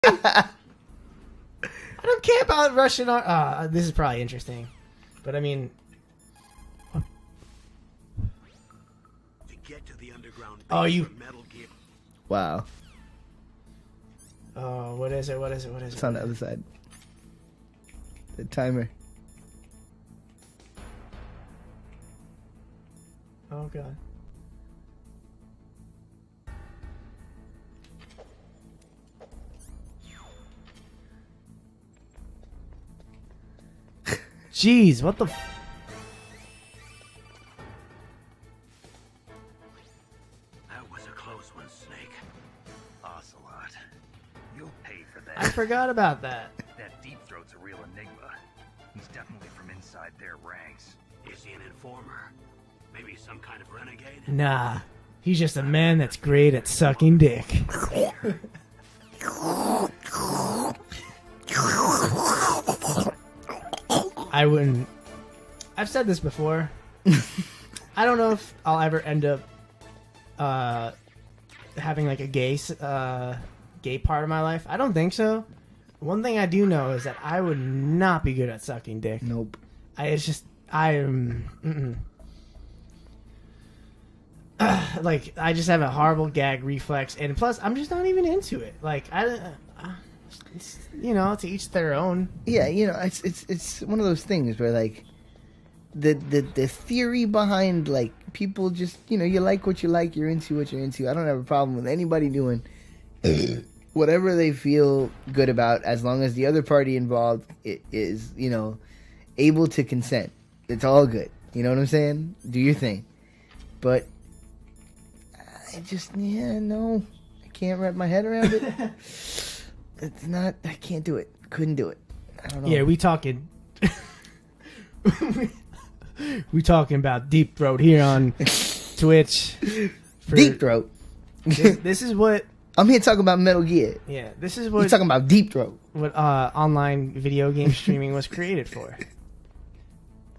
I don't care about Russian art. This is probably interesting, but I mean, To get to the underground Oh, you- Metal Gear. Wow. oh, what is it? What is it? What is it? It's on the other side. The timer. Oh god. Jeez, what the? That was a close one, Snake. Ocelot. You'll pay for I that. forgot about that. That Deep Throat's a real enigma. He's definitely from inside their ranks. Is he an informer? Maybe some kind of renegade? Nah, he's just a man that's great at sucking dick. I wouldn't. I've said this before. I don't know if I'll ever end up having like a gay part of my life. I don't think so. One thing I do know is that I would not be good at sucking dick. Nope. I am. Like I just have a horrible gag reflex, and plus I'm just not even into it. Like it's, you know, to each their own. Yeah, you know, it's one of those things where like the theory behind like people just, you know, you like what you like, you're into what you're into. I don't have a problem with anybody doing whatever they feel good about, as long as the other party involved is, you know, able to consent. It's all good. You know what I'm saying? Do your thing. But I just, no, I can't wrap my head around it. It's not, I can't do it. Couldn't do it. I don't know. Yeah, we talking. We talking about Deep Throat here on Twitch. Deep Throat. This is what. I'm here talking about Metal Gear. Yeah, this is You're what talking about Deep Throat. Online video game streaming was created for.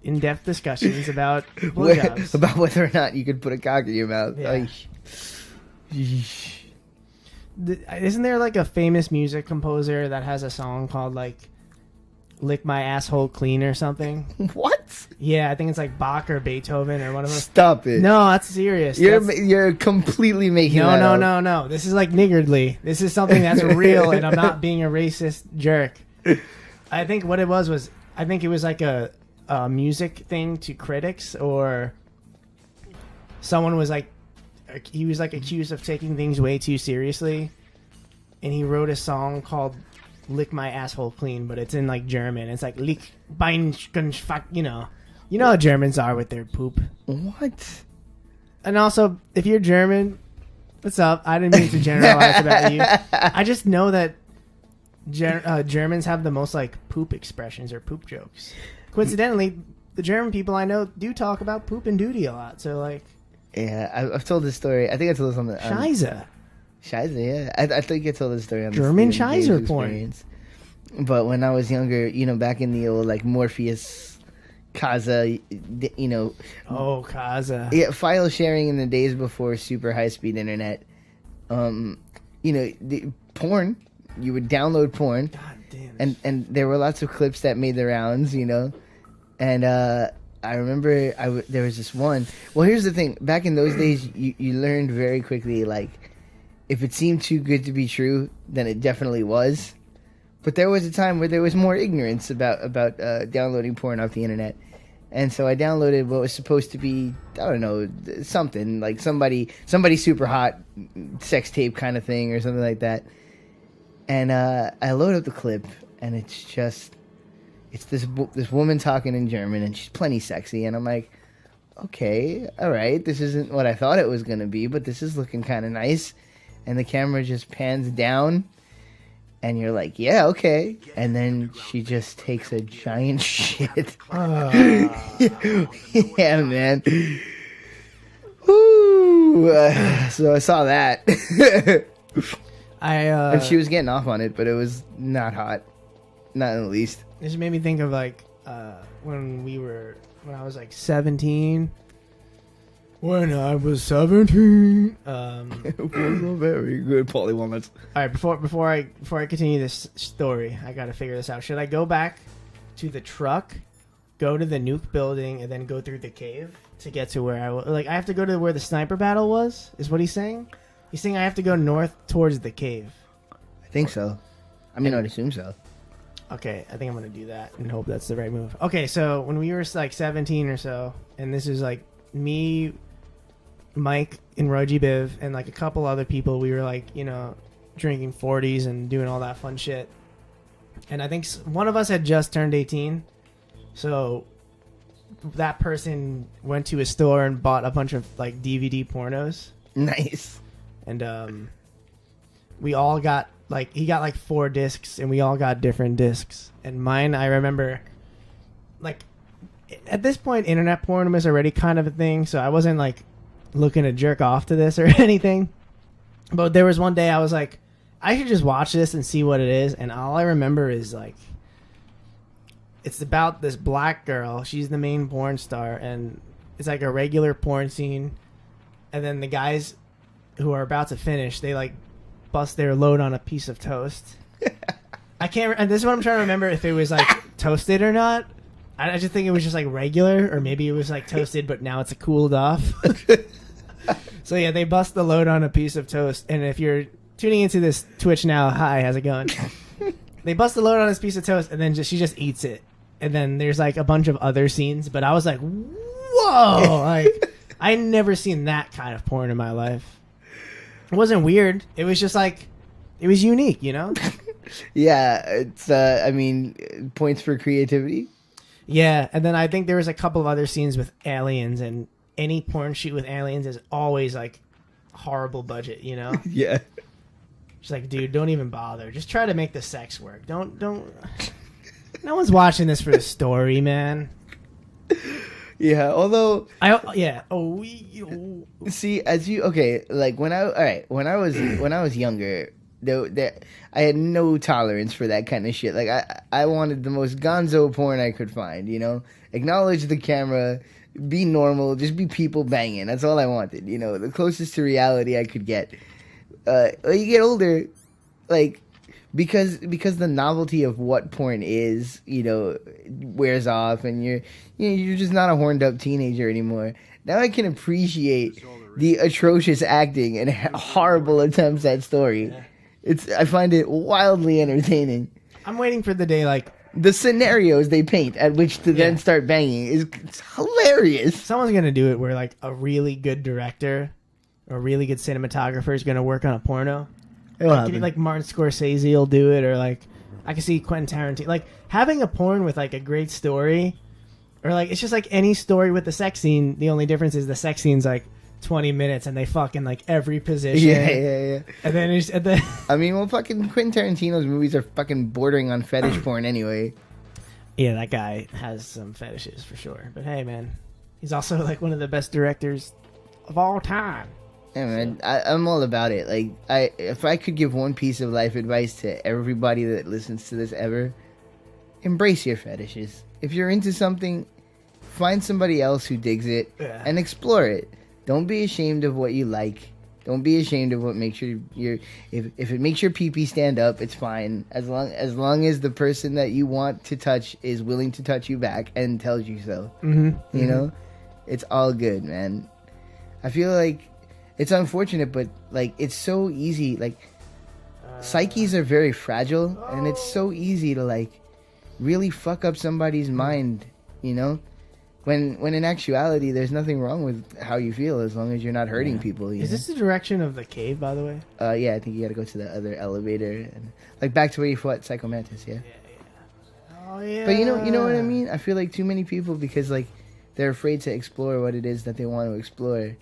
In-depth discussions about blowjobs. About whether or not you could put a cock in your mouth. Yeah. Ay. Isn't there like a famous music composer that has a song called like "Lick My Asshole Clean" or something? What? Yeah, I think it's like Bach or Beethoven or one of them. Stop it. No, that's serious. You're completely making that up. No. This is like niggardly. This is something that's real, and I'm not being a racist jerk. I think what it was I think it was like a music thing to critics, or someone was like, he was like accused of taking things way too seriously, and he wrote a song called "Lick My Asshole Clean," but it's in like German. It's like "Lick mein fuck," you know how Germans are with their poop. What? And also, if you're German, what's up? I didn't mean to generalize about you. I just know that Germans have the most like poop expressions or poop jokes. Coincidentally, the German people I know do talk about poop and duty a lot. So like, Yeah, I've told this story. I think I told this on the... Scheiße. Scheiße, yeah. I think I told this story on German the Steven James Scheiße porn. experience. But when I was younger, you know, back in the old, like, Morpheus, Kaza, you know... Oh, Kaza. Yeah, file sharing in the days before super high-speed internet. You know, porn, you would download porn. God damn. And there were lots of clips that made the rounds, you know? And I remember there was this one. Well, here's the thing. Back in those days, you learned very quickly, like, if it seemed too good to be true, then it definitely was. But there was a time where there was more ignorance about downloading porn off the internet. And so I downloaded what was supposed to be, I don't know, something, like somebody super hot sex tape kind of thing or something like that. And I load up the clip, and it's just... It's this woman talking in German, and she's plenty sexy. And I'm like, okay, all right, this isn't what I thought it was going to be, but this is looking kind of nice. And the camera just pans down, and you're like, yeah, okay. And then she just takes a giant shit. Yeah, man. Woo! So I saw that. And she was getting off on it, but it was not hot. Not in the least. This made me think of like when I was like 17, When I was 17. It was a very good Polly Walnuts. All right, before I continue this story, I got to figure this out. Should I go back to the truck, go to the nuke building, and then go through the cave to get to where I was? Like, I have to go to where the sniper battle was? Is what he's saying? He's saying I have to go north towards the cave. I think so. I mean, I'd assume so. Okay, I think I'm going to do that and hope that's the right move. Okay, so when we were like 17 or so, and this is like me, Mike, and Roji Biv, and like a couple other people, we were like, you know, drinking 40s and doing all that fun shit. And I think one of us had just turned 18. So that person went to a store and bought a bunch of like DVD pornos. Nice. And we all got like, he got like 4 discs and we all got different discs. And mine, I remember, like, at this point, internet porn was already kind of a thing. So I wasn't like looking to jerk off to this or anything. But there was one day I was like, I should just watch this and see what it is. And all I remember is like, it's about this black girl. She's the main porn star. And it's like a regular porn scene. And then the guys who are about to finish, they like bust their load on a piece of toast. I can't, and this is what I'm trying to remember, if it was like toasted or not. I just think it was just like regular, or maybe it was like toasted, but now it's cooled off. So yeah, they bust the load on a piece of toast. And if you're tuning into this Twitch now, hi, how's it going? They bust the load on this piece of toast, and then she just eats it. And then there's like a bunch of other scenes, but I was like, whoa! Like, I never seen that kind of porn in my life. It wasn't weird. It was just like, it was unique, you know? Yeah, it's, I mean, points for creativity. Yeah, and then I think there was a couple of other scenes with aliens, and any porn shoot with aliens is always like horrible budget, you know? Yeah. It's like, dude, don't even bother. Just try to make the sex work. Don't. No one's watching this for the story, man. Yeah, although see, as you like when I was younger, I had no tolerance for that kind of shit. Like I wanted the most gonzo porn I could find, you know? Acknowledge the camera, be normal, just be people banging. That's all I wanted, you know, the closest to reality I could get. You get older, like, because the novelty of what porn is, you know, wears off, and you're just not a horned up teenager anymore. Now I can appreciate the atrocious acting and horrible attempts at story. I find it wildly entertaining. I'm waiting for the day, like, the scenarios they paint at which to then start banging it's hilarious. Someone's gonna do it where like a really good director or a really good cinematographer is gonna work on a porno. Like Martin Scorsese will do it, or like I can see Quentin Tarantino. Like having a porn with like a great story, or like it's just like any story with the sex scene. The only difference is the sex scene's like 20 minutes and they fuck in like every position. Yeah. And then I mean, well, fucking Quentin Tarantino's movies are fucking bordering on fetish porn anyway. Yeah, that guy has some fetishes for sure. But hey, man, he's also like one of the best directors of all time. Yeah, man, I'm all about it. Like, if I could give one piece of life advice to everybody that listens to this ever, embrace your fetishes. If you're into something, find somebody else who digs it and explore it. Don't be ashamed of what you like. Don't be ashamed of what makes your if it makes your pee-pee stand up, it's fine. As long as the person that you want to touch is willing to touch you back and tells you so. Mm-hmm. You know, it's all good, man. I feel like it's unfortunate, but like it's so easy. Like psyches are very fragile, and it's so easy to like really fuck up somebody's mind. You know. When in actuality, there's nothing wrong with how you feel as long as you're not hurting people. Is this the direction of the cave, by the way? Yeah, I think you got to go to the other elevator and like back to where you fought Psycho Mantis. Yeah. Oh yeah. But you know what I mean. I feel like too many people, because like they're afraid to explore what it is that they want to explore.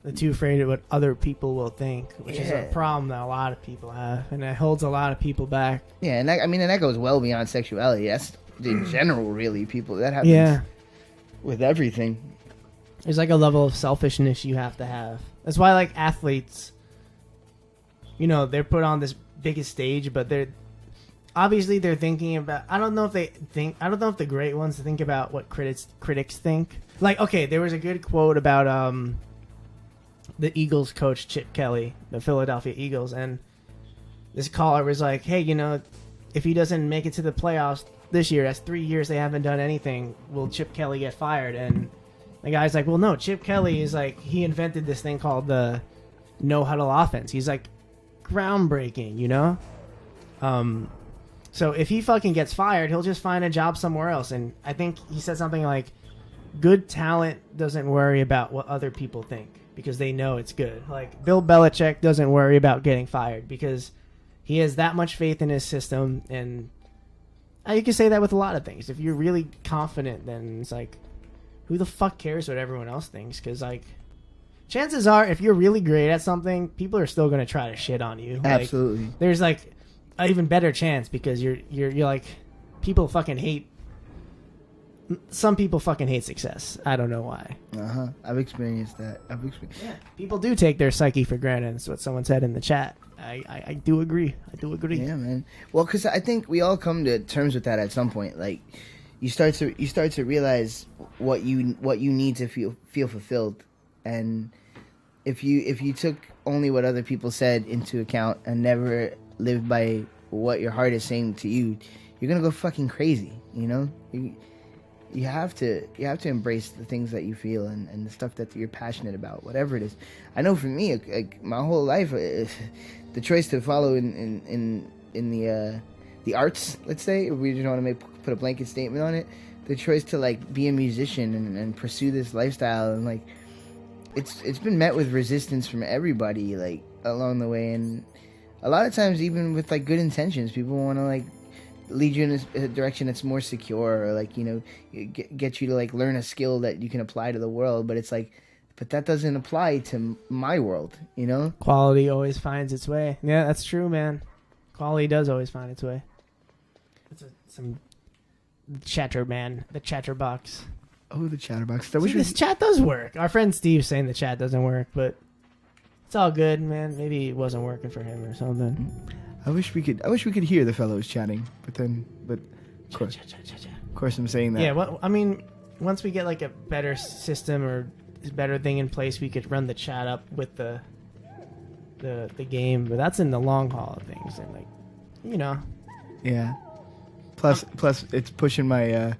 They're too afraid of what other people will think, which is a problem that a lot of people have, and it holds a lot of people back. Yeah, and that goes well beyond sexuality. That's in general, really. People that happens. Yeah. With everything. There's like a level of selfishness you have to have. That's why like athletes, you know, they're put on this biggest stage, but obviously they're thinking about. I don't know if the great ones think about what critics think. Like, okay, there was a good quote about the Eagles coach Chip Kelly, the Philadelphia Eagles, and this caller was like, "Hey, if he doesn't make it to the playoffs this year, that's 3 years they haven't done anything. Will Chip Kelly get fired?" And the guy's like, "Well, no. Chip Kelly is like he invented this thing called the no huddle offense. He's like groundbreaking, So if he fucking gets fired, he'll just find a job somewhere else." And I think he said something like, "Good talent doesn't worry about what other people think because they know it's good." Like Bill Belichick doesn't worry about getting fired because he has that much faith in his system. And you can say that with a lot of things. If you're really confident, then it's like, who the fuck cares what everyone else thinks? Because like, chances are, if you're really great at something, people are still going to try to shit on you. Absolutely. Like, there's like an even better chance because you're like, people fucking hate. Some people fucking hate success. I don't know why. I've experienced that. Yeah, people do take their psyche for granted. That's what someone said in the chat. I do agree. Yeah, man. Well, because I think we all come to terms with that at some point. Like, you start to realize what you need to feel fulfilled, and if you took only what other people said into account and never lived by what your heart is saying to you, you're gonna go fucking crazy. You have to embrace the things that you feel and the stuff that you're passionate about, whatever it is. I know for me, like my whole life, the choice to follow in the arts, let's say, if we just want to put a blanket statement on it, the choice to like be a musician and pursue this lifestyle, and like it's been met with resistance from everybody like along the way, and a lot of times even with like good intentions, people want to like lead you in a direction that's more secure, or like get you to like learn a skill that you can apply to the world, but it's like, but that doesn't apply to my world. Quality always finds its way. Yeah, that's true, man. Quality does always find its way. That's some chatter, man. The chatterbox. Oh, the chatterbox. This chat does work. Our friend Steve's saying the chat doesn't work, but it's all good, man. Maybe it wasn't working for him or something. I wish we could hear the fellows chatting, but of course I'm saying that. Yeah, well, I mean, once we get like a better system or better thing in place, we could run the chat up with the game, but that's in the long haul of things, and like, Yeah. Plus, it's pushing my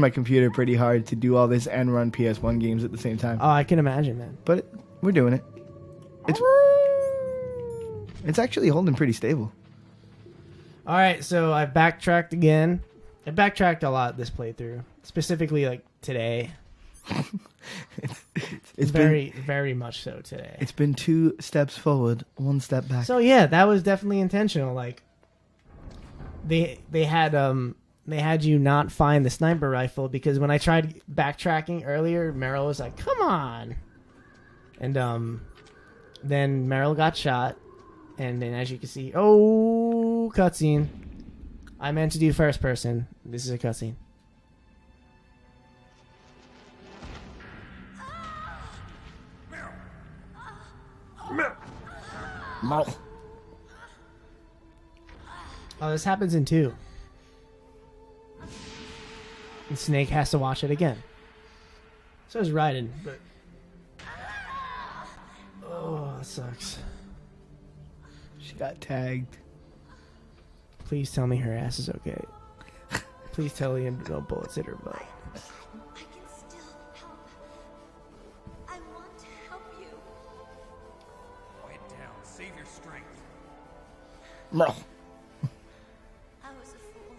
computer pretty hard to do all this and run PS1 games at the same time. Oh, I can imagine, man. But we're doing it. It's actually holding pretty stable. All right, so I backtracked again. I backtracked a lot this playthrough, specifically like today. it's very much so today. It's been 2 steps forward, 1 step back. So yeah, that was definitely intentional. Like they had you not find the sniper rifle because when I tried backtracking earlier, Meryl was like, "Come on," and then Meryl got shot. And then, as you can see, cutscene. I meant to do first person. This is a cutscene. Oh, this happens in 2. And Snake has to watch it again. So is Raiden, but... Oh, that sucks. She got tagged. Please tell me her ass is okay. Please tell Liam no bullets hit her butt. I can still help. I want to help you. Quiet down. Save your strength. No. I was a fool.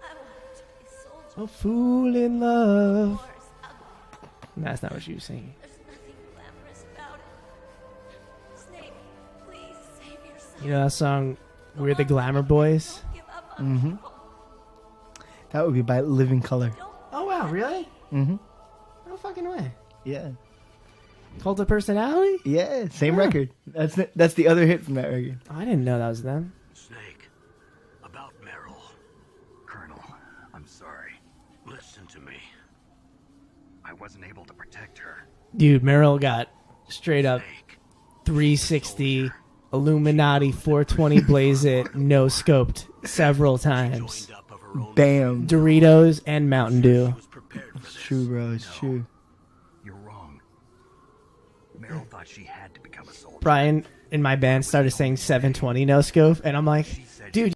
I wanted to be a soldier. A fool in love. Of course, ugly. That's not what she was singing. There's nothing glamorous about it. Snake, please save yourself. You know that song, We're the Glamour Boys? Don't give up on me. That would be by Living Color. Oh, wow, really? Mm-hmm. No fucking way. Yeah. Cult of Personality? Yeah, same Yeah. record. That's the other hit from that record. Oh, I didn't know that was them. Snake, about Meryl. Colonel, I'm sorry. Listen to me. I wasn't able to protect her. Dude, Meryl got straight up Snake, 360 Illuminati 420 blaze it, no scoped several times. Joined up of her own. Bam. Doritos and Mountain Dew. Was prepared for It's this. true, bro. It's true. You're wrong. Meryl thought she had to become a soldier. Brian in my band started saying 720 no scope, and I'm like, dude.